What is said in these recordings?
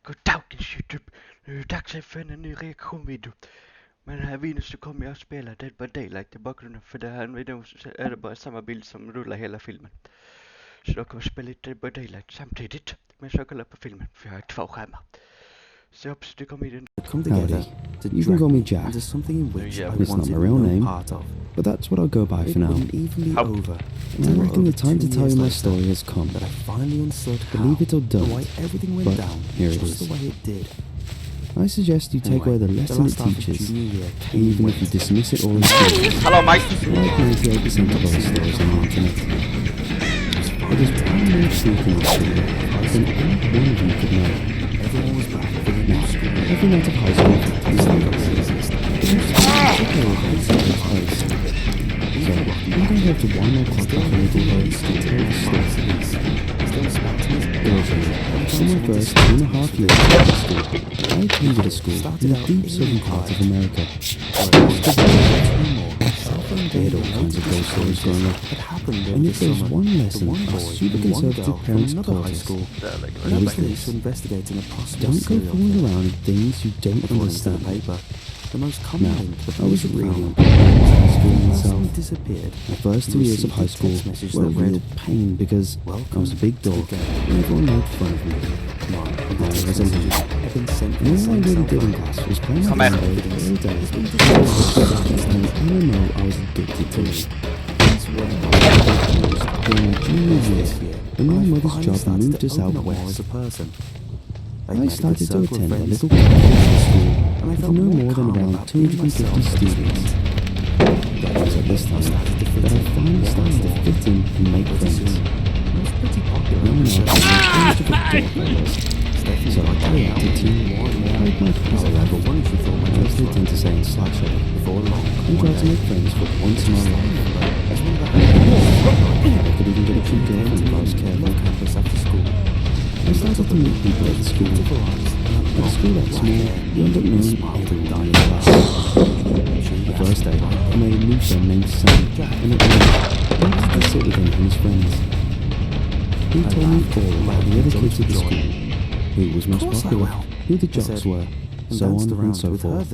Goddagens YouTube. Nu är det dags för en ny reaktionvideo. Men den här videon så kommer jag att spela Dead by Daylight i bakgrunden. För det här videon så är det bara samma bild som rullar hela filmen. Så då kommer jag spela lite Dead by Daylight samtidigt. Men jag ska kolla på filmen för jag har 2 skärmar. Så jag hoppas du kommer i den. Howdy. You can call me Jack. It's not my real name, but that's what I'll go by for now. And I reckon the time to tell you my story has come. Believe it or don't, but here it is. I suggest you take away the lesson it teaches, even if you dismiss it all as stupid. Hello, Mike. Like 98% of other stories on the internet. But there's one more truth in this story than any one of you could know. Now, every night of high school is like this. So, I'm going to go to 1 o'clock off a little early to tell the story. For my first 2.5 years at high school, I attended a school in the deep southern part of America. They had all kinds of ghost stories growing up, and yet there was one lesson our super conservative parents taught us. It was this: don't go fooling around with things you don't understand. Now, I was really unprepared for high school myself. My first 2 years of high school were a real pain because I was a big dog and everyone made fun of me. I was a loser, and all I really did in class was play my video all day. And I know I was addicted to it. During my junior year, when my mother's job moved us out west, I started to attend a little Catholic school with no more than around 250 students. That was at this time that I finally started to fit in and make friends. No one else knew how much of a dork I was, so I reacted to hide my power level, as they tend to say in slideshow, and try to make friends for once in my life. I could even get a cute girlfriend if I was careful on campus after school. I started to meet people at the school. At a school that small, you end up knowing everyone in the class. The first day, I made a new friend named Sam, and at night, I wanted to sit with him and his friends. He told me all about the other kids at the school, who was most popular, who the jocks were, so on and so forth.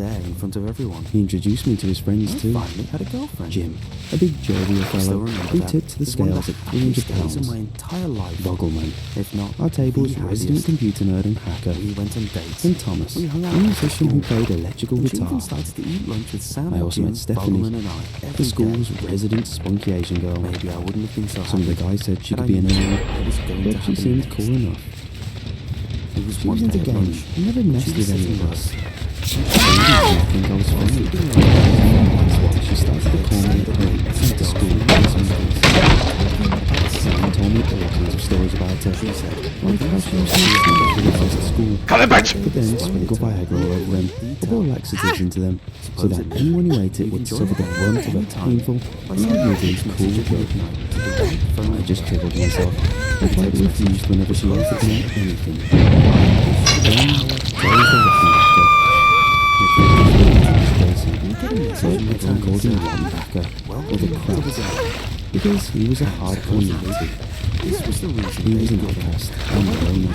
He introduced me to his friends too. Jim, a big jovial fellow who tipped the scales at £300. Boggleman, our table's resident computer nerd and hacker. And Thomas, a musician who played electrical guitar. I also met Stephanie, the school's resident spunky Asian girl. Some of the guys said she could be annoying, but she seemed cool enough. She was into games and never messed with any of us. She didn't think I was funny. That's why she started to call me after school some days. Sam told me all kinds of stories about her. Like how she was with the guys at school. But then sprinkle Viagra all over them, or pour laxatives into them, so that anyone who ate it would suffer the brunt of a painful, arguably cool joke. I just triggered myself and quite refused whenever she offered me anything. Then, there was the looking backer. So everyone called him One Backer, or the Crab, because he was a hardcore Nazi. He was an outcast and a loner.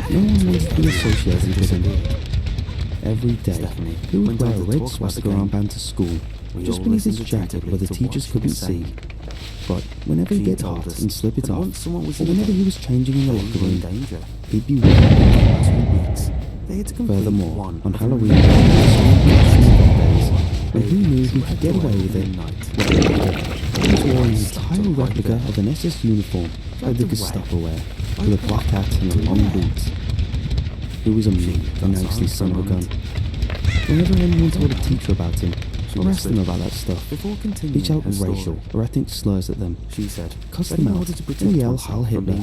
No one wanted to be associated with him. Every day, he would wear a red swastika armband to school, just beneath his jacket where the teachers couldn't see. But whenever he'd get hot and slip it off, or whenever he was changing in the locker room, he'd be wearing it. Furthermore, on Halloween days, when he knew he could get away with it, he was wearing an entire replica of an SS uniform like the Gestapo wear, with a black hat and long boots. He was a mean, nasty son of a gun. Whenever anyone told a teacher about him, or asked them about that stuff, he'd shout racial or ethnic slurs at them, cuss them out, and yell Heil Hitler.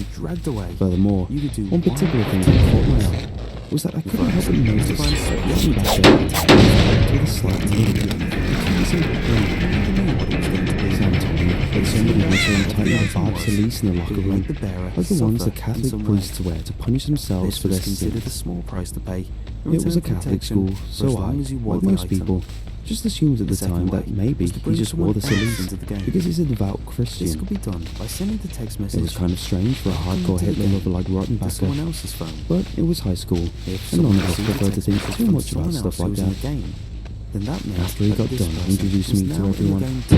Furthermore, one particular thing that caught my eye was that I couldn't help but notice One Backer with a slight lead. Sam told me that somebody was wearing tightly barbed cilice in the locker room, like the ones the Catholic priests wear to punish themselves for their sins. It was a Catholic school, so I, like most people, Just assumed at the time that maybe he just wore the salute because he's a devout Christian. This could be done by sending the text message. It was kind of strange for a hardcore Hitler lover like Rottenbacher, someone else's phone. but it was high school, If and none someone of us received a prefer to text think message too from much about someone stuff else who like was in that. the game, then that meant After he that got this done person introducing was me to now in the everyone, game too.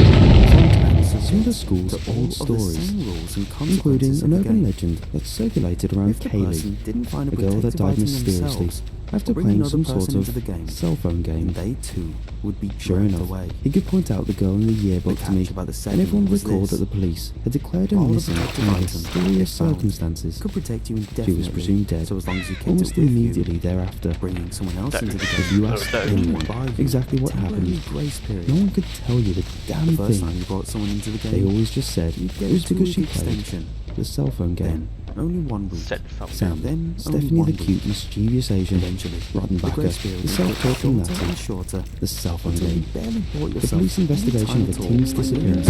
sometimes some of the school's But all old of the stories, same rules and including consequences an of the urban game. legend that circulated around If the Kaylee, person didn't find a a girl that protective died item mysteriously themselves, after bring playing another some person sort into the of game, cell phone game. and they too would be Sure dragged enough, away. he could point out the girl in the yearbook The to me, catch about the and second everyone was recalled this. that the police had declared her All the missing protective under items mysterious they found circumstances. Could protect you She indefinitely. was presumed dead So as long as you kept almost it with immediately you, thereafter. bringing someone else That- into the If game. you asked that- anyone buy you exactly what temporary happened, grace period. no one could tell you the damn The first time thing. you brought someone into the game, They always just said you'd it get was a because she 2-week played extension. the cell phone game. Then only 1 week. Said phone. Sam, Then only Stephanie 1 the week. cute, mischievous Asian, Eventually, the Rottenbacher, grace period the would get self-talking shorter and Nazi, shorter the cell phone until you game, barely bought the yourself police investigation of any a time at teen's all. disappearance.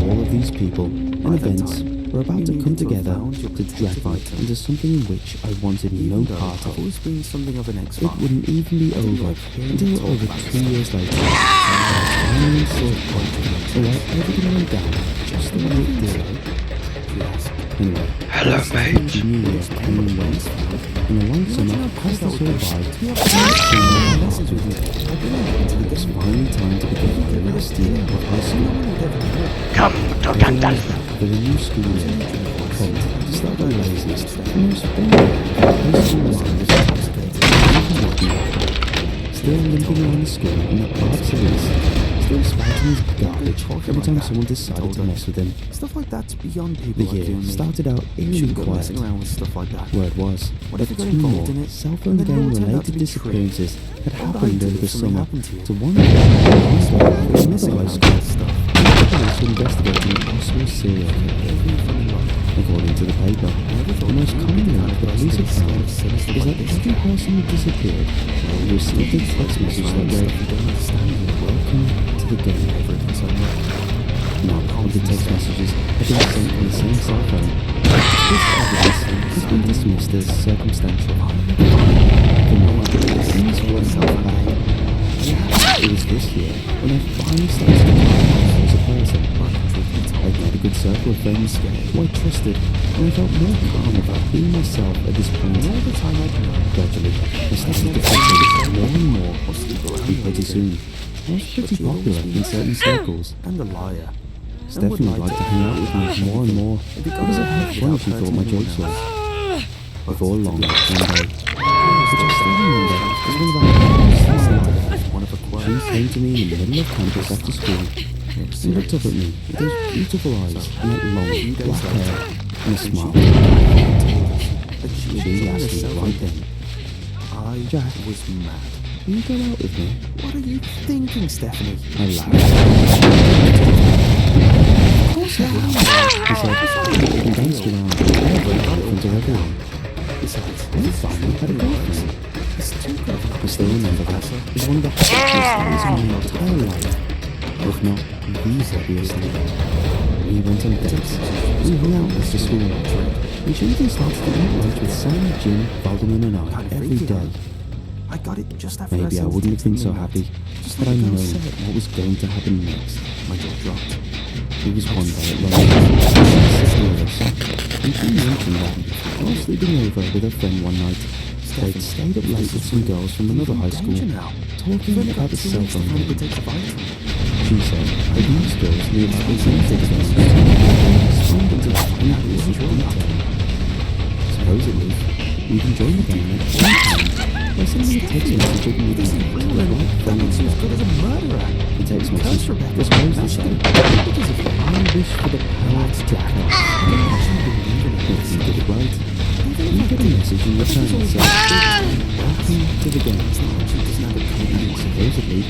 All of these people and By that events time, were about you to come needed to have together found your to drag protective me item. into something in which I wanted no Even though part I've of. always been something of an It expert. wouldn't even be over until over 2 years later. Finally saw the point where everything went down just the way it did. Yes. Anyway, Hello, mate. the new year came and went, and a long summer passed us all by. Message with you. I've been into the It was game. finally time to begin my last year of high school. Come to Gandalf. For the new school year, called to start the laziest, most boring high school life. Still limping around the school in the parts of his, still spouting his garbage every time someone decided to mess with him. Stuff like that's beyond The people like you year and me. started out You eerily shouldn't go quiet. messing around with stuff like that. Word was What that if you got two more involved in it, cell and phone then it all game turned out to related be disappearances had What would I happened do over the if something summer happened to you? to one girl in Messing another high around school. with stuff. The police were investigating a possible serial killer. According to the paper, the most common link the police have found is that every person who disappeared received a text message that read, "Welcome to the game." None of the text messages have been sent on the same cell phone. This evidence has been dismissed as circumstantial. The moment things went south bad. It was this year when I finally started to become as a person. I'd made a good circle of friends who I trusted, and I felt more calm about being myself at this point. All the time I'd known. Gradually, I started to feel more and more, and pretty soon, I was pretty popular in certain circles. And a liar. Stephanie liked to hang out with me more and more because of how funny she thought my jokes were. Before long, one day, which I still remember as one of the happiest things in my life, One of a quirk. she came to me in the middle of campus after school and looked up at me with those beautiful eyes and that long black hair and a smile. She asked me right then, I "Jack, was mad. will you go out with me?" What are you thinking, Stephanie? I laughed. Of course I will, he said, and danced around in front of everyone. Besides, I finally had a girlfriend. it's too good of I still remember that as one of the happiest days of my entire life, if not the happiest day. We went on dates, we hung out after school, and she even started to eat lunch with Sam, Jim, Balderman and I every day. I got it just after Maybe I sent wouldn't it have been to so midnight. happy Just had I like the girl known said. what was going to happen next. My jaw dropped. It was one day at lunch, and she mentioned that while sleeping over with her friend one night, they'd stayed up late with some girls from another high school, talking about the cell phone game. She said that these girls knew about the benefits of it, and explained it to tiny little detail. Supposedly, you can join the game at any time by sending a text message at midnight to the right phone She's number. good as a murderer. The text Curse message Rebecca. was posed this way: Because of "I wish for the power to jack off." If you get it right, you get a message in return that says, "Welcome to the game." Supposedly,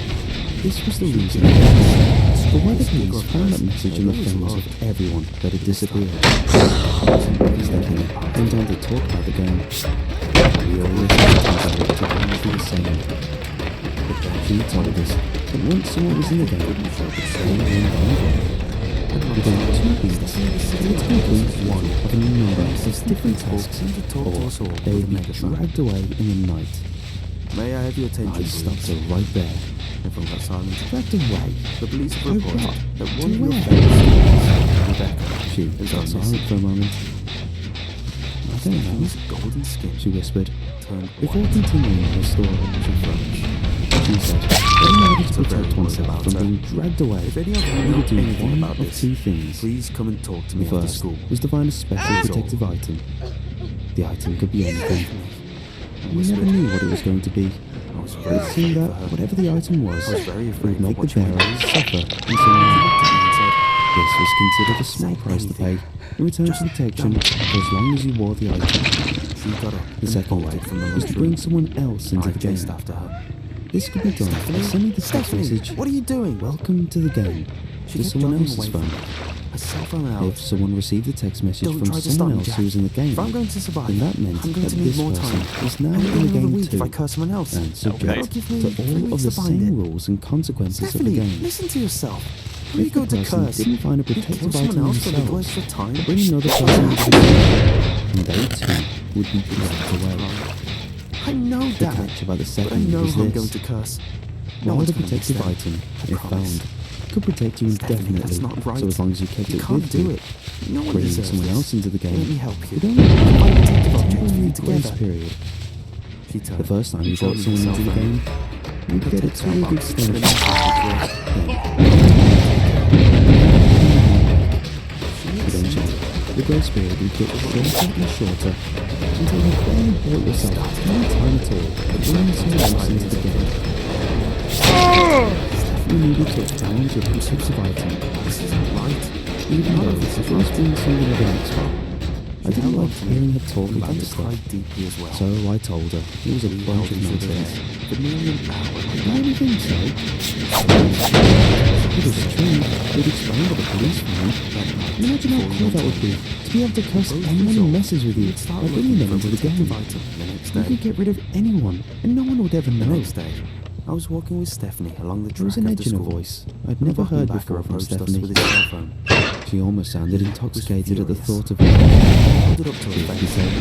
this was the reason. But why the police found that message in the phones of everyone that had disappeared. Stephanie went on to talk about the game. We all listened to it to the same. But then she told us that once someone was in the game, they were in danger. Within 2 weeks, they had to complete one of a number of different tasks, or they would be dragged away in the night. May I have your attention, I stopped her right there. Everyone got silent. Dragged away. The police have Oh, reported what? that To one of your where? famous students, Rebecca, She is got gone silent missing. for a moment. I don't know, Stephanie's golden skin she whispered. turned Before white. continuing her story, She froze. she said, in order to So very protect worried oneself about from her. being dragged away, If any of you you know would do anything one about of this, two things. please come and talk to The me after first school. was to find a special That's all. protective item. The item could be anything. I We whispered. never knew what it was going to be. I was But very it seemed afraid that for her. whatever the item was, I was very it afraid would for make the what she would bearer do. suffer in She some way. looked at me and said, This was considered a small Say price to pay anything. in return Just for protection don't. for as long as you wore the item. she got up The and second way bolted from the was to lunchroom. bring someone else into I the game. chased after her. This could be done by sending the text Stephanie, message, what are you doing? "Welcome to the game," She to kept someone driving else's away from phone. me. Her cell phone out. If someone received the text message Don't from try to stop someone me, else Jack. who was in the game, If I'm going to survive, then that meant I'm going that to need this more person time. is now And in the another game week too, if I curse someone else. and Okay. subject Give me to 3 all of weeks the to find same it. rules and consequences of the Stephanie, game. listen to yourself. Where you If the go to person curse? didn't find a You kill protective someone item else for legal themselves, extra time. bring another person into the game, and they too would be dragged away. I know, The damn it. catch about the But I second know was who I'm going this. to curse. No While one's the gonna miss protective them. item, I if promise. found, could protect you Stephanie, indefinitely, that's not right. so as long as you kept You it can't with do you, it. No one bringing deserves someone this. else into the Let me game help you. would only be Find a protective a object for temporary you grace together. period. She turned. The first time you showed brought me someone her into the cell phone. game, you'd get a Protect that 2-week box. The extension. message was Eventually, the grace period would get shorter and shorter until you barely bought yourself any time at all to bring someone else into the game. You needed to challenge your protective item, This isn't right. even though she was doing something of an expert. I didn't like hearing her talk We about had this to stuff, cry deeply as well. so I told her it was a We bunch held of each other nonsense. there for nearly an hour. You really think so? If it's true, you'd explain what the police found. Imagine how cool that would be, to be able to curse anyone who messes with you by bringing them into the game. The next You day. could get rid of anyone, and no one would ever The know. next day, I was walking with Stephanie along the There was track an after edge in her school. voice I'd When a never heard backer before from approached us Stephanie. with his cell phone. She almost sounded intoxicated at the furious. thought of I it. held it up to her She face. said,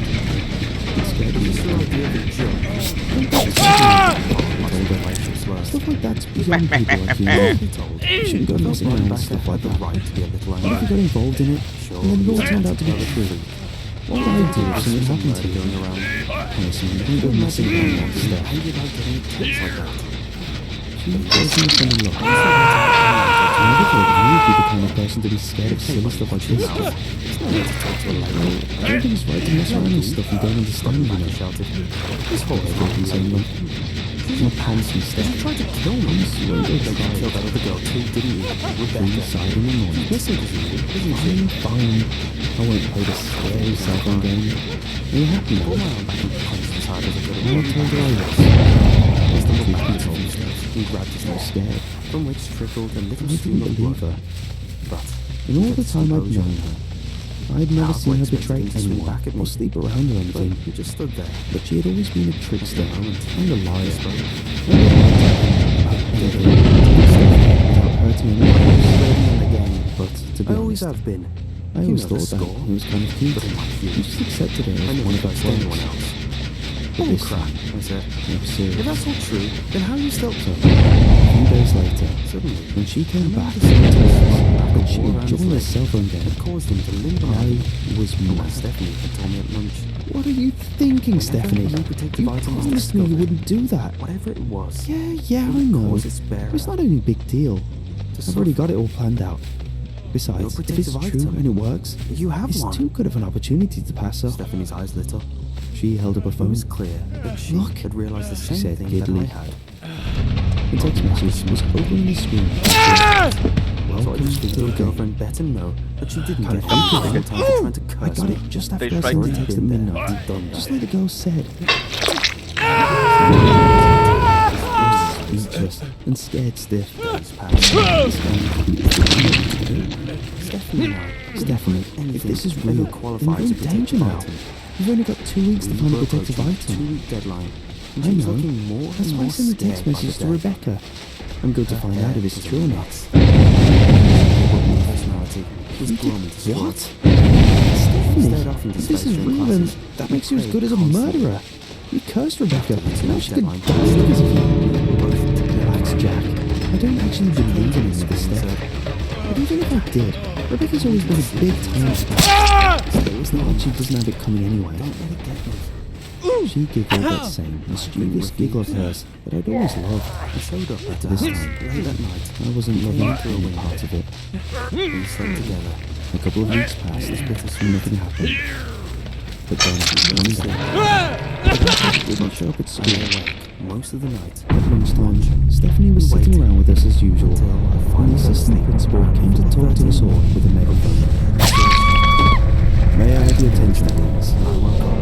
"It scared me." Just the idea of a joke. Stuff like that's beyond people like you. He told. You shouldn't go messing around with stuff like the that. right to be a little What if you angry. got involved in it, Sure, and then it all he's turned out to be tell the true? truth. What would I do if This something was a happened to murder you? going around. Personally, I don't go messing around with that stuff. How do you like getting a text like that? She wasn't a funny look. I never thought you would be the kind of person to be scared of silly stuff like this. It's not right to talk to a lady. I don't think it's right to mess around with stuff you don't understand, you know. Shouted. This whole thing saying, look, my pants and You stuff. tried to kill me. I'm swear to You God. killed that other girl too, didn't you? Rebecca. Inside in the morning. Listen to you, isn't she? Fine. I won't play the scary cell phone game. Are you happy Pull now? my arm back and punch as hard as I could. I told her I was. As the Truth mother be told, he grabbed his I was nose, scared. from which trickled a I little didn't stream of believe blood. her. But In all the time I'd known her, I'd never Halfway seen her to betray expecting to swing anyone back at or me. sleep around or anything. he just stood there. But she had always been a trickster and a liar. Without hurting anyone else. Ready and again. But to be I always honest, have been. I You always know the thought that score. it was kind of cute. But in my view, You just accepted her I as never one of her trust anyone friends. else. But Oh this crap, time, I said. it was serious. If that's all true, then how are you still... So, a few days later, Suddenly, when she came back the and told us back that she all had around his joined a leg cell phone game, had caused him to limp I around. was And mad. Stephanie had told me at lunch. What are you thinking, Stephanie? a new protective You item was promised me you discovered. wouldn't do that. Whatever it was, Yeah, I would know. cause its bearer It's not any big deal. to I've already suffer. got it all planned out. Besides, Your if it's protective true item. and it works, You have it's one. too good of an opportunity to pass up. Stephanie's eyes lit up. She held up a It phone. was clear that she Look, had realized the she same said thing giddily. that I had. The text message was opening the screen. So I Welcome just to figured the your game. girlfriend better know that she didn't Kind get of any thinking. time for trying to I curse got me. it just after They I sent the strike text at been there. midnight. You've done Just that. like the girl said. Speechless and scared stiff. Days passed. Stephanie and I, Stephanie, if this is anything real, that then qualifies you're as in a danger protective now. item. You've only got 2 weeks to We find a were protective approaching item. 2-week deadline. And I she was know. looking more That's and why I more sent the text scared by message the to day. Rebecca. I'm going to find out if it's true or not. Her personality was glum and distraught. What? Stared Stephanie, off into if this space is during real, then classes. that makes you as Prayed good as a constantly. murderer. You cursed Rebecca. Now she could deadline. die because of you. We were both Relax, Jack. I don't actually believe in any of this stuff. But even if I did, Rebecca's always been a big time sport. It's not like she doesn't have it coming anyway. Don't let it get me. She giggled that same mischievous giggle of hers that I'd always loved. I showed up at This her time, house late at night. I wasn't loving any part of it. We slept together. A couple of weeks passed, and nothing happened. But then, one day, Rebecca didn't show up at I lay school. awake most of the night. At lunchtime, Stephanie was sitting around with us as usual, when the assistant principal came to talk to us all with a megaphone. May I have your attention, please? I woke up.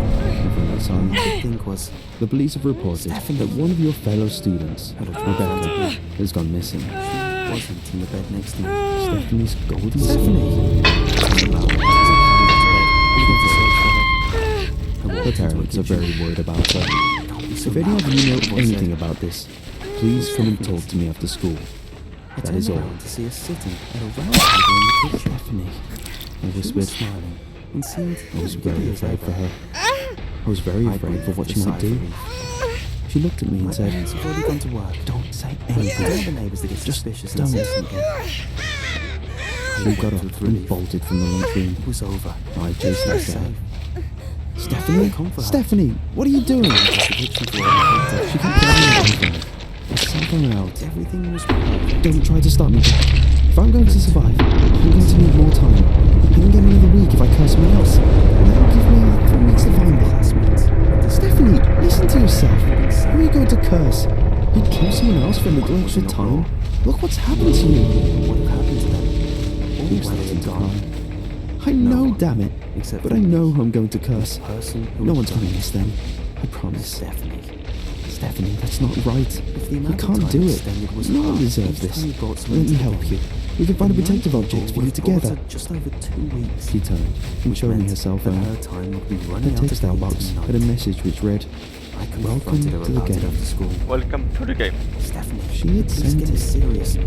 From that All silence, I could think was, the police have reported that one of your fellow students, Rebecca, has gone missing. she wasn't in the bed next to me. Stephanie's golden soul. Stephanie! Her parents are very worried about her. If any of you know anything about this, please come and talk to me after school. That is all. To see us sitting at a round table in the kitchen. Stephanie, I She whispered. was smiling and seemed I was very afraid for her. I was very afraid for what she might do. She looked at me My and said, parents have already gone to work. "Don't say Don't anything." tell the neighbours to get suspicious don't. and say something. We got up and bolted from the lunchroom. It was over. I chased Safe. after her. Stephanie? Come for her. Stephanie, what are you doing? The kitchen floor and I picked She up. kept telling me everything. I sat her out. Everything was perfect. Don't try to stop me. If I'm going to survive, I'm going to need more time. I can get another week if I curse someone else. And that will give me 3 weeks to find it. Classmates. Stephanie, listen to yourself. Who are you going to curse? You'd kill someone else for a little extra time? Look what's happened to you. What had happened to them? All He was started dead and to gone. cry. I know, damn it. Except But for I know me. who I'm going to curse. The person who No had one's done going to it. miss them. I promise. Stephanie. Stephanie, that's not right. If the You amount of can't time do it. extended was No one half deserves each this. time you brought Let someone me to help them, you. We can find a the protective amount object for would you have brought together. her just over 2 weeks. She turned and Which showed me meant her cell that phone. her time would be Her running out of text date outbox tonight. had a message which read, I "Welcome confronted her to the about it game." after school. Welcome to the game. Stephanie, She had it's sent getting it. serious. I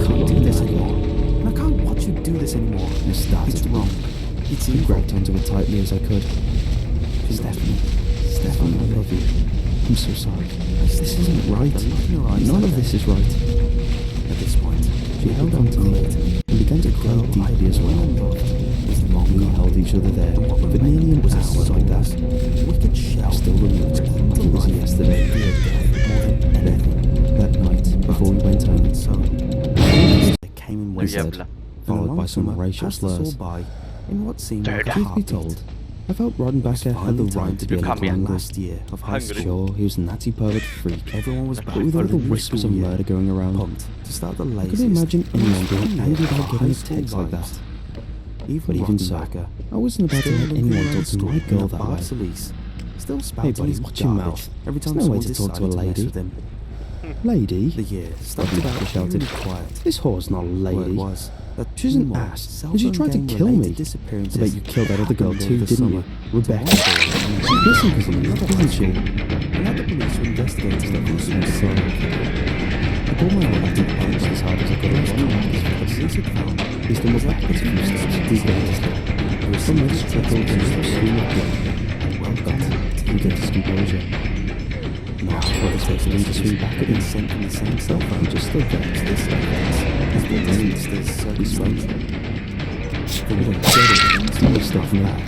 can't do this anymore. And I can't watch you do this anymore. I started It's to wrong. weep. It's I evil. grabbed onto it tightly as I could. Stephanie, Stephanie, I love you. I'm so sorry. This isn't right. The look in her eyes None that of this day. is right. At this point, She held on to me and began to cry deeply as well. We held each other there for nearly an hour like that. wicked I shell. still remember it like it was yesterday. More than anything. That night, before we went home, So, they came in he waves. said, Jävla. followed by some racial passed us all slurs. by in what seemed like a Truth be heartbeat. told, I felt Roddenbacher had the right to be a You come little here. angry. Last year of high Hungry. school, Sure, he was a natty pervert freak, everyone was back but with all for the the whispers of school year, murder going around, pumped to start the I laziest. couldn't imagine anyone being year angry of about our getting a high school text like lives. that. Even But even so, Roddenbacher, I wasn't about to still let looking anyone around talk to school my in girl a that bar way. Solis, still Hey spouting buddy, his watch your garbage mouth. every time There's no way someone to talk to a decided mess lady. with him. Lady? The year started Roddenbacher out shouted. really quiet. This whore's not a Word lady. was that She's an two more ass, and she tried to cell kill phone me. related I disappearances bet you killed that other girl happened too, over the didn't you? summer. Rebecca. To one girl She's and missing because of me, another isn't she? Now the police were investigating the I'm suicide. sorry. I pulled my arm into the bench as hard as I could Last and night, his the face. police had found He stumbled backwards a few steps, deep into from which trickled a stream of blood. well got He regained his composure. Now, I expected him to swing back at me. been sent from the same cell He phone. just stood there. This evidence has been released as He spoke. circumstantial. No, Stephanie.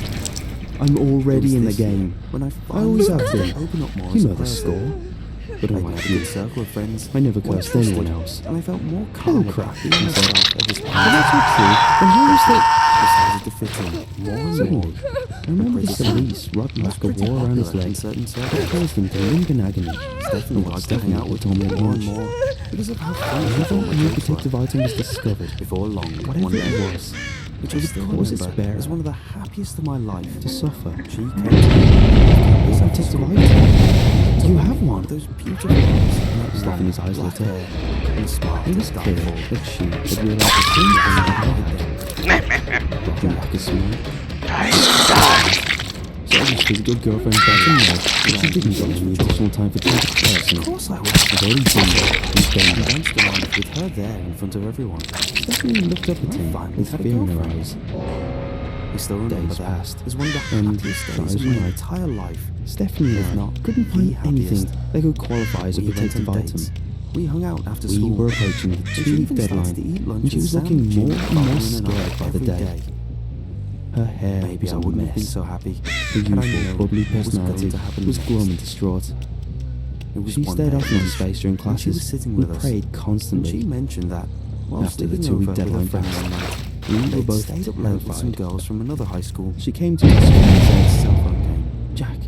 I'm already in the game. When I I always finally have started been. to open up more You as a know the person, score. But I unlike had a you, good circle of friends. I never more cursed trusted, anyone else. And I felt more calm Oh, crap, about being he said. myself at this point. But that's not true. Then how was that? I started to fit in more and more. Suddenly, I remember the police Roddenbacher wore around his leg in certain that circles. caused him to limp in agony. Stephanie And what liked to hang Stephanie out with told me me at more and lunch. more because of how fun Whenever my a new jokes were. protective item was discovered, Before long, whatever one it day, was, which it I would still cause its remember bearer as one of the happiest of my life, to suffer. she came to me. A protective item? You have one. Those beautiful eyes, and that Stephanie's long eyes black lit up. hair, and a smile It was to die clear for. that she had realized the same thing that I had. Roddenbacher's smile. So obviously the good girlfriend felt to know that she didn't get any additional time for talking to Of person. course I was. I've already been there and I done that. danced around with her there in front of everyone. Stephanie looked up at him Finally with had a fear in her girlfriend. eyes. I still remember Days that passed, as one of the and happiest days tries of my right. entire life. Stephanie If and I not couldn't the find happiest. anything that could qualify as a We went protective on item. dates, We hung out after We school. were approaching the And she 2-week even deadline, started to eat lunch and she with was Sam, looking Jim, more and Byron, more and I scared by the every day. Her hair Maybe was I a wouldn't have been mess. so happy. Her had I usual known bubbly what was going personality to happen was next. glum and distraught. It was She one stayed day off at in lunch, space during and she was classes sitting and with us, prayed and she constantly. mentioned that while After the sleeping 2-week over with deadline her friends passed, one night, we were they'd both stayed up late with some terrified. girls from another high school. She came to us and said, Cell phone came. "Jack,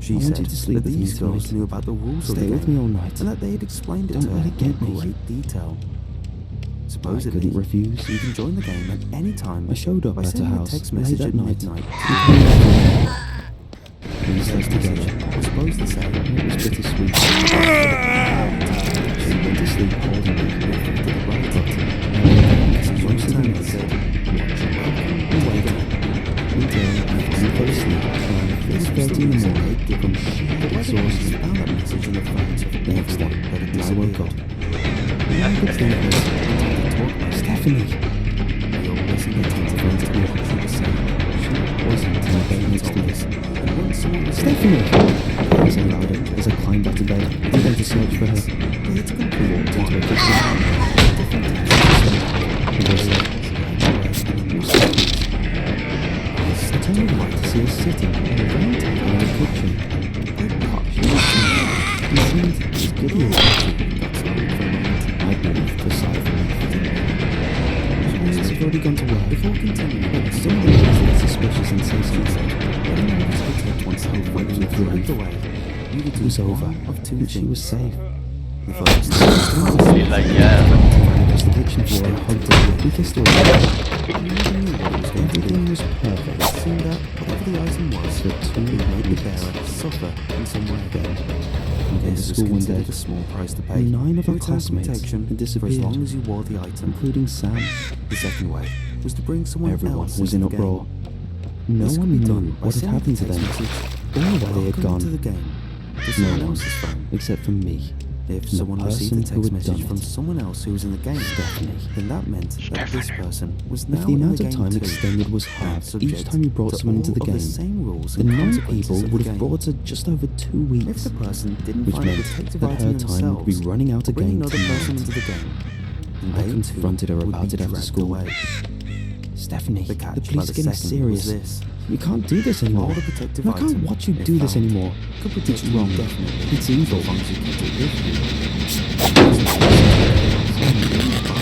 She I want said you to sleep that with me these girls tonight. knew about the rules of Stay the with game, me all night." and that they had explained it Don't to let her it get in me. great detail. I Supposedly, couldn't refuse. you can join the game at any time I showed up by at her sending a house text late message at at night. midnight. We slept together. was supposed to say, It was bittersweet. She went to sleep holding me. Most of the night, said, we waited until I finally fell asleep around 4:30 in the morning from sheer exhaustion. found that message in the phones of The next day, everyone that had when I woke up, disappeared. all I could think was, Stephanie. We all listened attentively to what she was saying. She wasn't in the bed next to us. And once someone was Stephanie! I said louder as I climbed out of bed and began to search for her. they had to We complete walked into her kitchen. The voice said, I turned around to see her sitting at a round table in the kitchen. She seemed as giddy as I breathed a sigh of relief. She had already gone to work. Before continuing, But some of the things that suspicious and say something. once I went With with relief. away, you It was over, of two and she was safe. The first He's like, yeah. Across the kitchen floor and hugged her. We kissed her again. Everything was perfect. It seemed that whatever the item was, For 2 it made the weeks. bearer suffer in some way. Then, we came to This was school one day. considered a small price to pay. 9 of You our returned classmates protection had for as disappeared, long as you wore the item. including Sam. The second way was to bring someone Everyone else was in into the uproar. game. No This one could be knew done by what had sending happened to a text them, message, or where they had "Welcome gone. to the game," to No someone one, else's phone. except for me. If the someone person received a who text had message done from it. someone else who was in the game, Stephanie. then that meant that this person was now If the in amount the of game time too, extended was and halved subject each time you brought to someone into the all of game, same rules the and 9 consequences people of the would have game. brought her just over 2 If weeks, the person didn't which find a meant protective that her item time would be themselves, running out or bring again another person tonight. into the game, then I they confronted her too would about be it after dragged school. away. Stephanie, The catch the by police the are getting second was serious. this: You can't do this anymore. all the protective And I can't item, watch you if do this found, anymore. could protect It's you wrong. indefinitely, It's evil. as long as you kept it with you.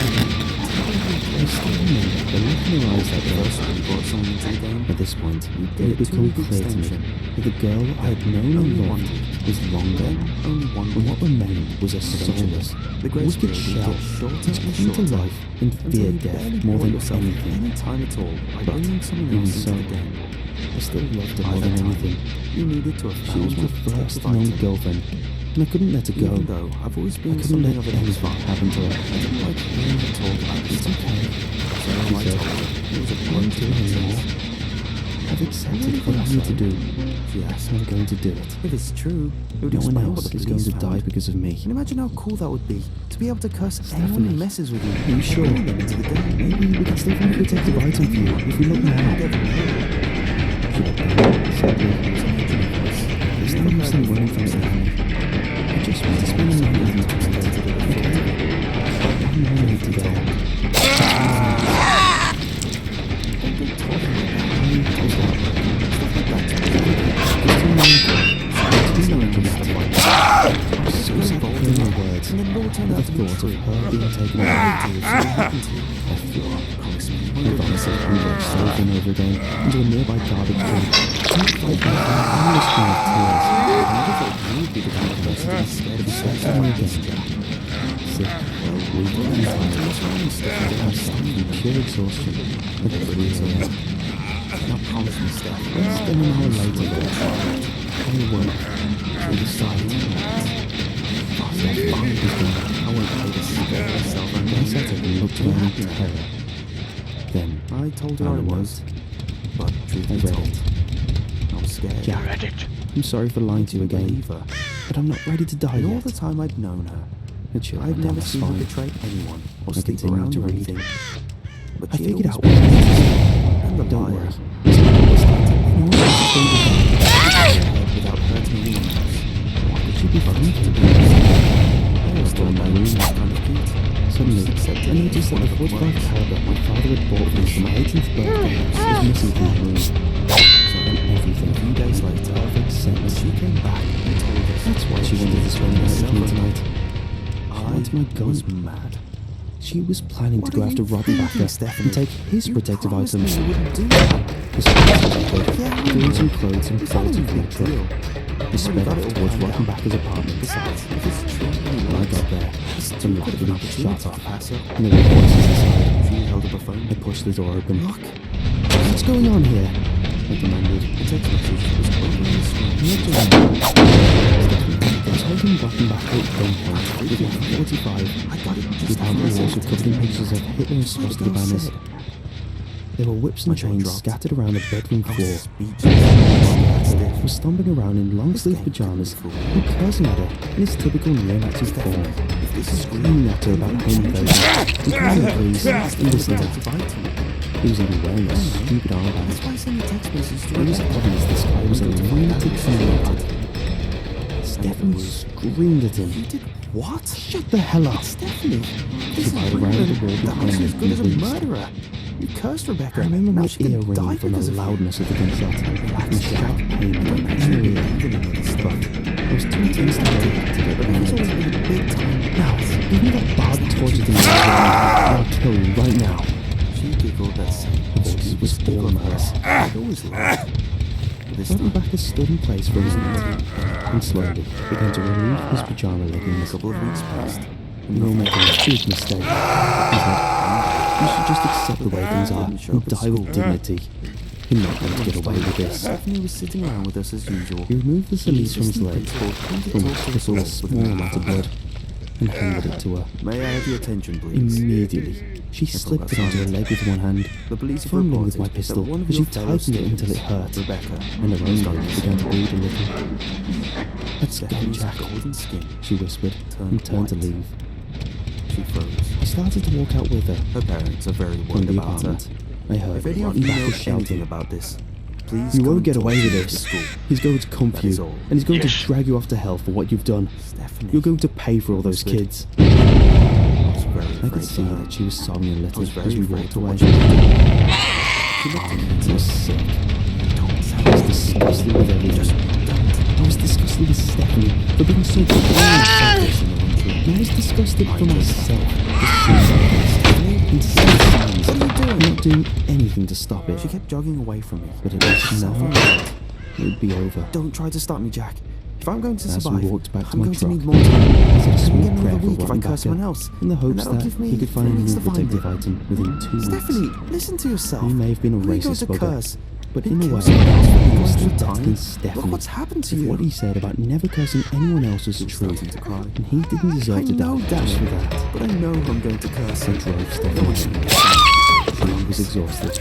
I still remember the look in her eyes that day. First, when you brought someone into the game, At this point, you it gave had it become 2 week clear to me extension. that the girl I had known and Only loved 1 week. was long Then gone, only 1 and week. what remained was a soulless, The grace wicked period would shell get shorter which and came to shorter life and until feared you death barely more bought than yourself anything. any time at all by But bringing someone even else into so, the game. I still loved her By more that than time, anything. you needed to have She was found my your first protective known item. girlfriend, and I couldn't let her go. Even though I've always I been couldn't something let of an anything expert, happen to her. I didn't like hearing her talk about this. It's okay. So I She told said, her it was a I won't do it anymore. I've accepted what I need to do. She asked, I'm going to do it. if it's true, it would No one explain what else the is going police to die found. because of me. Can you imagine how cool that would be? To be able to curse anyone who Stephanie, messes with you. are you and sure? bring them into the game. Maybe we can still find a protective item for you if we look You'd now. ever know. She looked down, sadly. It was a natural voice. There's Never no heard use in before. running from Stephanie. I just want to spend the night with you together. Okay? One more night together. Words, And then Lord turned the out to be thought true. of her being taken away. I found myself converged over and over again into a nearby garbage bin. Followed by an endless string of tears. I never thought you would be the kind of person to be scared of Searching sex. me again. Sick, weak, and tired. I slept in pure exhaustion at 3 a.m. Now promise me, Steph. Less than an hour later, I awoke through the silence. Steph finally was gone. I won't play this scare myself. I sat up and looked around in terror. Then I told her I found a was, note. but truth I be read told, it. I was scared. Jack, Read it. I'm sorry for lying to you again, Believe her. but I'm not ready to die And all yet. the time I'd known her, A chill I'd went down never my seen her spine. betray anyone or I sleep continued around to or read. anything. But I she figured always out what was. it was. And the Don't liar. worry. It's not always going to be. No one else is going to die. Without hurting anyone else. What could she be thinking? I always thought that room. Suddenly, I noticed that the 45 caliber my father had bought for me for my 18th birthday was missing from the room. So I went everything. A few days later, except when she came back and told us that's why she wanted to spend the night with me tonight. She wanted my gun. Was mad. She was planning to go after Robbie Backer and take his protective items. You wouldn't do that. As fast as I could, threw some clothes and bolted from the truck. We sped off towards Rockenbacker's apartment. When I got there, some rapidly shot off, and there were voices inside. She held up a phone. I pushed the door open. Look, what's going on here? I demanded. The text message was over on the screen. I was holding Rockenbacker at gunpoint with my 45. I got it. The apartment walls were covered in pictures of Hitler and swastika banners. There were whips and chains scattered around the bedroom floor. He was stomping around in long-sleeved pajamas and cursing at her in his typical neo-Nazi form. Screaming at her about home invasion, and calling her please, and listening to her. He was even wearing a stupid armband. It was obvious this guy was a lunatic fanatic. Stephanie screamed at him. You did what? Shut the hell up! Stephanie! She tied around the wall behind me as good as a murderer! You cursed Rebecca. I remember my ear ringing from the loudness of the gunshot and sharp pain in my ear. But I was too tense to get but Rebecca's always been a big time. Now, give me that barbed tortured in I'll kill you right now. She giggled at same. The voice was all malice. I'd always laughed. Rockenbacker stood in place for a minute and slowly began to remove his pajama leggings. A couple of weeks passed. You're making a big mistake, he said. You should just accept the way things are and die with dignity. You're not going to get away with this. Stephanie was sitting around with us as usual. He removed the salise from his leg, from which trickled a small amount of blood, and handed it to her. May I have your attention, please? Immediately, she slipped it onto her leg with one hand, fumbling with my pistol as she tightened it until it hurt, and her own leg began to bleed a little. Let's go, Jack, she whispered, and turned to leave. She froze. I started to walk out with her. Her parents are very worried about her. I heard Rockenbacker shouting about this. Please, you won't get away with this. He's going to come for you, and he's going to drag you off to hell for what you've done. You're going to pay for all those kids. I could see that she was sobbing a little as we walked away. She looked at me and was sick. I was disgusted with everything. I was disgusted with Stephanie for being so selfish. And I was disgusted for myself for seeing signs and not doing anything to stop it. She kept jogging away from me, but it was now. It would be over. Don't try to stop me, Jack. If I'm going to survive, we walked back to I'm my going to truck. need more time. I said a small get prayer another for week if I curse someone else, in the hopes that he could find a new protective item within 2 weeks. Stephanie, listen to yourself. He may have been a racist bugger, but in a way, he was still better than Stephanie. Look what's happened to you. What he said about never cursing anyone else was true, and he didn't deserve to die just for that. But I know I'm going to curse. I drove Stephanie. She was exhausted.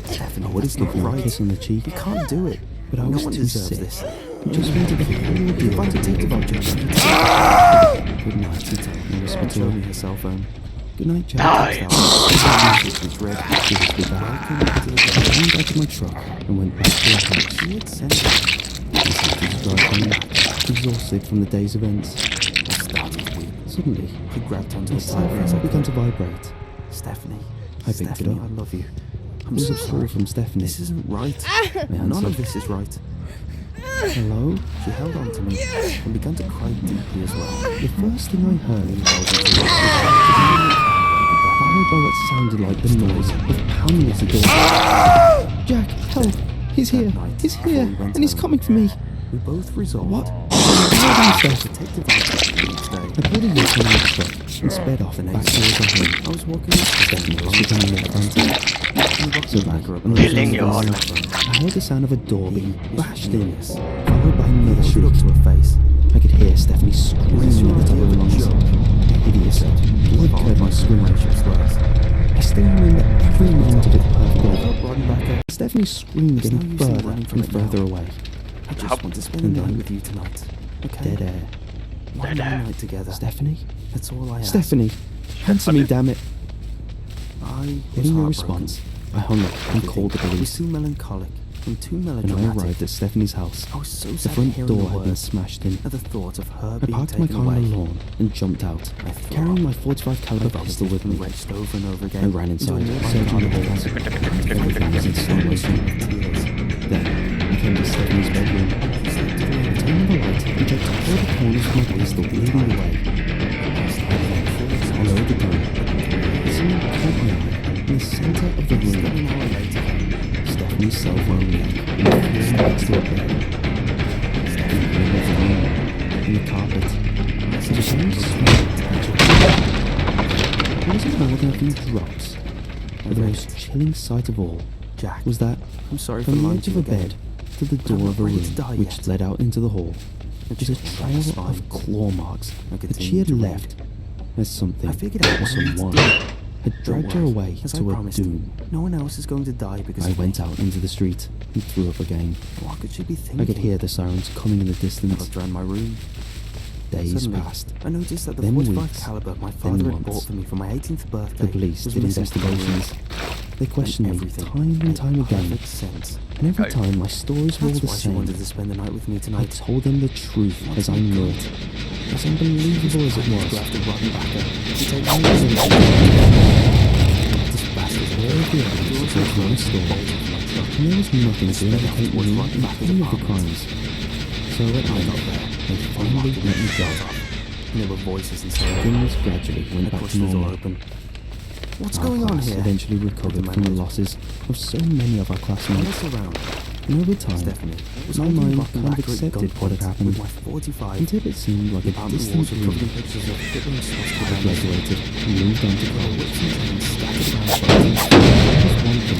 Stephanie, I would have given her a kiss on the cheek. You can't do it. But I was too sick. I just wanted the whole deal to take the object. Good night, he told me, whispered to her cell phone. Good night, Jack. Die! She whispered back. I came back to my truck and went back to her house. She had sent me. I started to drive home back, exhausted from the day's events. I started to weep. Suddenly, he grabbed onto the cell phone and began to vibrate. Stephanie. I picked it up. I love you. I'm so sorry from Stephanie. This isn't right. None of this is right. Hello? She held on to me and began to cry deeply as well. The first thing I heard was followed by what sounded like the noise of pounding at the door. Jack, help! He's here! He's here! And he's coming for me! We both resolved. What? I pulled a yoke on my truck and sped off back towards the home. I was walking up to Stephanie while she was on the front. Killing you all. I heard the sound of a door being bashed in, followed by another shriek to her face. I could hear Stephanie screaming at the top of her lungs. A hideous, blood-curdling scream. I still remember every moment of it perfectly. Stephanie screamed getting further and further away. I just want to spend the night with you tonight. Okay. Dead air. One more night together. Stephanie? That's all I ask. Stephanie! Answer me, damn it! Getting no response, I hung up and called the police. He was too melancholic. and too When I melodramatic. arrived at Stephanie's house, I was so the sad front hearing door the had been words smashed in. at the thought of her I being parked my taken car on away. the lawn and jumped out, I thought, carrying my 45 caliber pistol with me. wrenched over and over again. I ran inside, into a nearby searching the garden halls. plot, Everything was in slow motion. tears. Then, I came to Stephanie's bedroom. I turned on the light and checked all the corners of my pistol leading the way. I lowered the gun. Someone caught my eye in the center of the room. An hour later, Stephanie's cell phone rang in the floor next to her bed. In the middle of the room, in the carpet, was a very small patch of blood. It wasn't more than a few drops. But the most chilling sight of all Jack, was that, I'm sorry for from the lying edge to of you a again. bed to the But I'm door not of a ready room to die which yet. led out into the hall, And was a she trail was fine. of claw marks I that she continued had to read. left as something I figured out or what I need to someone do. had dragged her worry. away As I to her promised, doom. no one else is going to die because I of me. went out into the street and threw up again. What could she be thinking? I could hear the sirens coming in the I distance. looked around my room. Days Suddenly, passed. I noticed that the Then 45 weeks. caliber my Then father had months. bought for me for my 18th birthday The police was did missing from the room. investigations. They questioned me Everything time and made time again, perfect sense. and every Right. time my stories were all That's the why she same. wanted to spend the night with me I tonight. told them the truth as I knew it. As unbelievable as it To was, go after Rottenbacher to take I me was to able the to This bastard all of the evidence supporting my story, and there was nothing to indicate me in any of the crimes. So at length, they finally let me go. And there were voices inside. Things gradually went I back pushed to the door normal. open. What's Our going on class here? eventually recovered from the losses of so many of our I classmates, looked around. and over time, Stephanie was my holding mind Rottenbacher kind of at accepted what had gunpoint happened, with my 45. until it seemed like The a apartment distant walls were covered in dream. pictures of Hitler and swastika I banners. graduated and moved on to college. Whips and chains scattered around Just the one thing,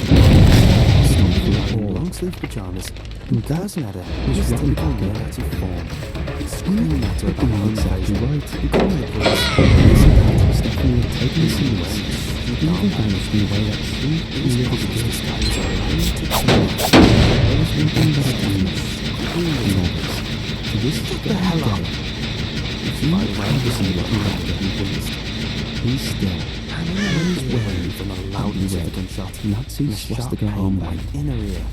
Stomping through around in all, long-sleeve pajamas, and and gazing at her was was typical Rottenbacher. Nazi form. Screaming at her Had about been home exactly invasion, right. and calling the police. This and that. Stephanie had taken the serious, and even vanished in a way that she It was never possible did. this guy was a romantic There criminal. was one thing that I did know, and that is, to this the hell day, up. if you ever see Rottenbacher, he's still, always wearing From the loudness of the red gunshot, Nazi and a sharp swastika pain in my armband. inner ear.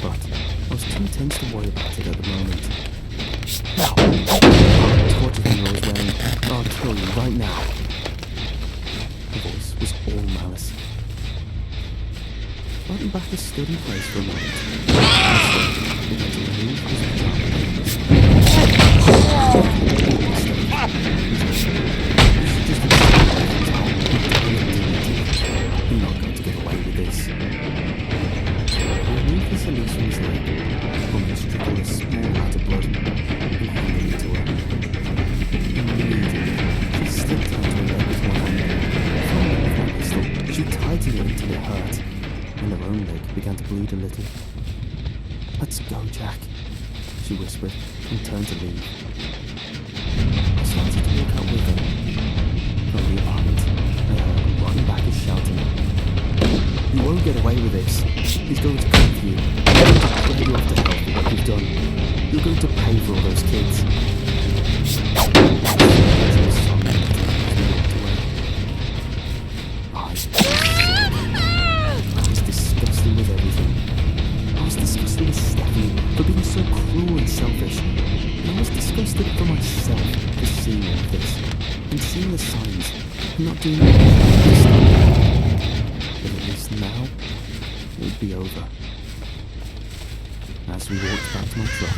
But I was too tense to worry about it at the moment. Now, the torture thing I was wearing, I'll kill you right now. The voice was all malice. Rottenbacher stood in place for a moment. And began to remove his pajamas. You're not going to get away with this. He removed the salute from his leg, from which trickled a small amount of blood, and handed it to her. Immediately, she slipped onto her leg with one hand. Following with her pistol, she tightened it until it hurt, and her own leg began to bleed a little. "Let's go, Jack," she whispered, and turned to leave. I started to walk out with her. From the apartment, I heard Rottenbacher shouting, "You won't get away with this. He's going to come for you. He's going to drag you off to hell for what you've done. You're going to pay for all those kids." I was disgusted with everything. I was disgusted with Stephanie for being so cruel and selfish. And I was disgusted for myself for seeing all of this, and seeing the signs, and not doing anything to stop it. But at least now, it would be over. As we walked back to my truck,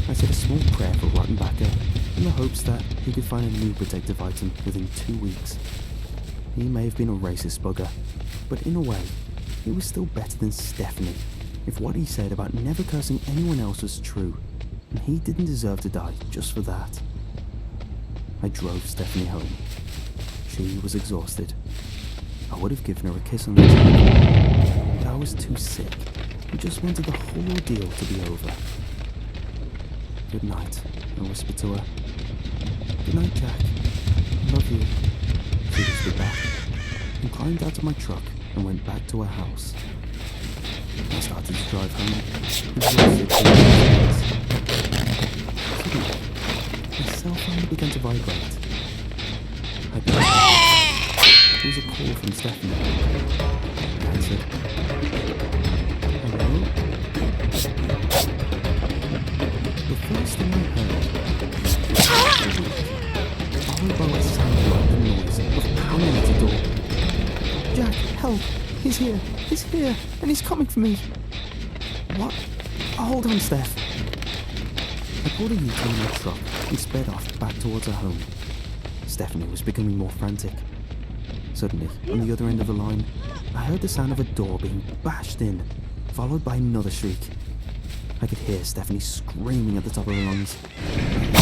I said a small prayer for Rottenbacher in the hopes that he could find a new protective item within 2 weeks. He may have been a racist bugger, but in a way, he was still better than Stephanie, if what he said about never cursing anyone else was true, and he didn't deserve to die just for that. I drove Stephanie home. She was exhausted. I would have given her a kiss on the cheek, but I was too sick and just wanted the whole ordeal to be over. "Good night," I whispered to her. "Good night, Jack. I love you," she whispered back, and climbed out of my truck and went back to her house. I started to drive home, exhausted from the place. Suddenly, my cell phone began to vibrate. I picked it up. It was a call from Stephanie. I answered. "Hello?" first thing I heard was followed by what sounded like the noise of pounding at the door. Jack, help! He's here! He's here! And he's coming for me! What? Hold on, Steph! I pulled a U-turn in my truck and sped off back towards our home. Stephanie was becoming more frantic. Suddenly, on the other end of the line, I heard the sound of a door being bashed in, followed by another shriek. I could hear Stephanie screaming at the top of her lungs. I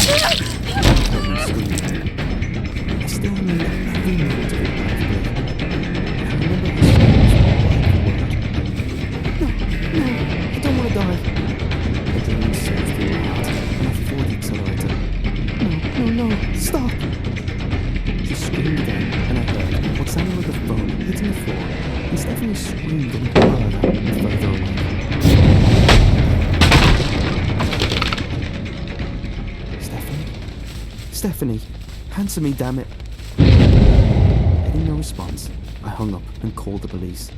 still remember every moment of it perfectly. I remember her screams word for word. No, I don't want to die. Adrenaline surged through my heart, and I floored the accelerator. No, stop! She screamed again, and I heard what sounded like a phone hitting the floor, and Stephanie screamed getting further and further away. Stephanie, answer me, damn it! Getting no response, I hung up and called the police.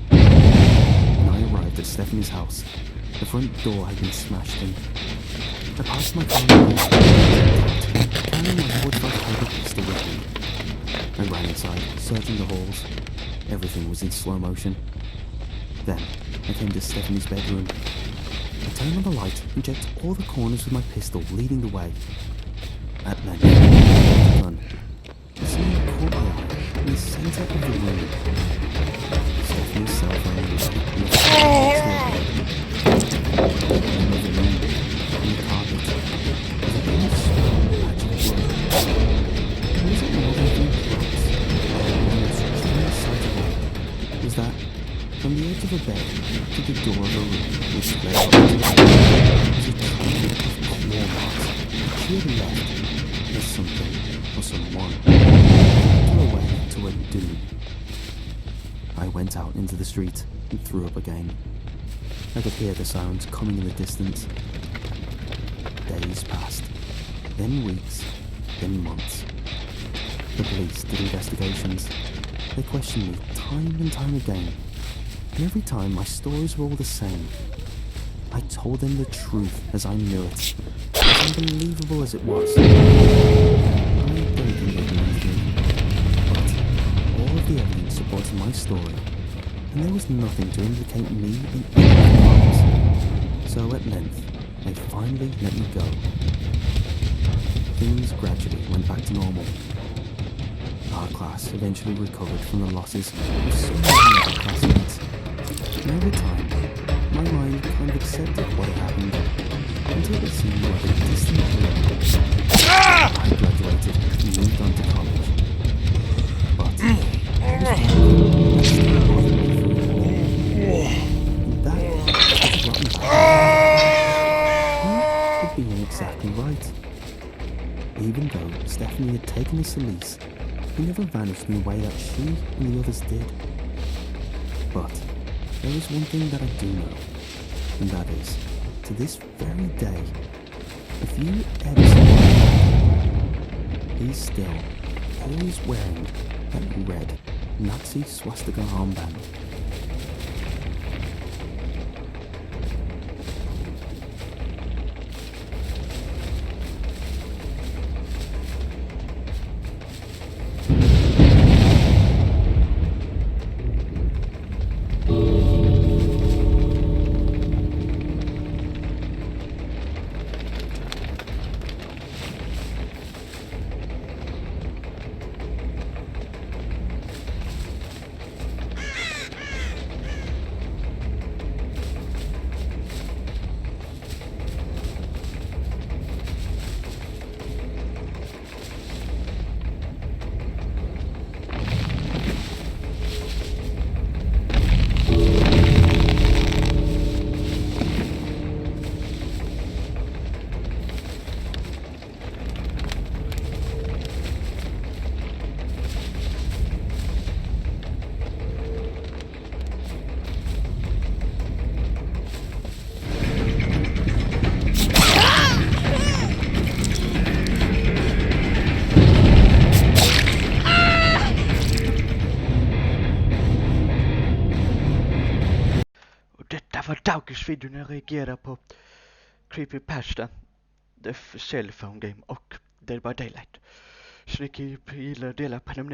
When I arrived at Stephanie's house, the front door had been smashed in. I parked my car in the carrying my 45 caliber pistol with me. I ran inside, searching the halls. Everything was in slow motion. Then, I came to Stephanie's bedroom. I turned on the light and checked all the corners with my pistol, leading the way. At length, the gun. Something caught my eye in the center of the room. Stephanie's cell phone was in the floor. In the room, on the carpet, was a very small patch of blood. It wasn't more than 3 drops. The most clear sight of all was that, from the edge of the bed to the door of the room, which led up to the bed, was a trail of claw marks she had left. As something or someone away to a doom. I went out into the street and threw up again. I could hear the sounds coming in the distance. Days passed, then weeks, then months. The police did investigations. They questioned me time and time again, and every time my stories were all the same. I told them the truth as I knew it. As unbelievable as it was. I don't think they believed me, but all of the evidence supported my story, and there was nothing to implicate me in any crimes. So at length, they finally let me go. Things gradually went back to normal. Our class eventually recovered from the losses of so many other classmates, and over time, my mind kind of accepted what had happened, until it seemed like a distant dream. I graduated and moved on to college. But there was one thing that still bothered me through it all. And that was rotten back. He had been exactly right. Even though Stephanie had taken his release, he never vanished in the way that she and the others did. But there is one thing that I do know, and that is, to this very day, if you ever see him, he's still always wearing that red Nazi swastika armband. Daukisvideon reagerar på Creepypasta. The Cell Phone Game och Dead by Daylight. Så ni kan ju gilla och dela, prenumerera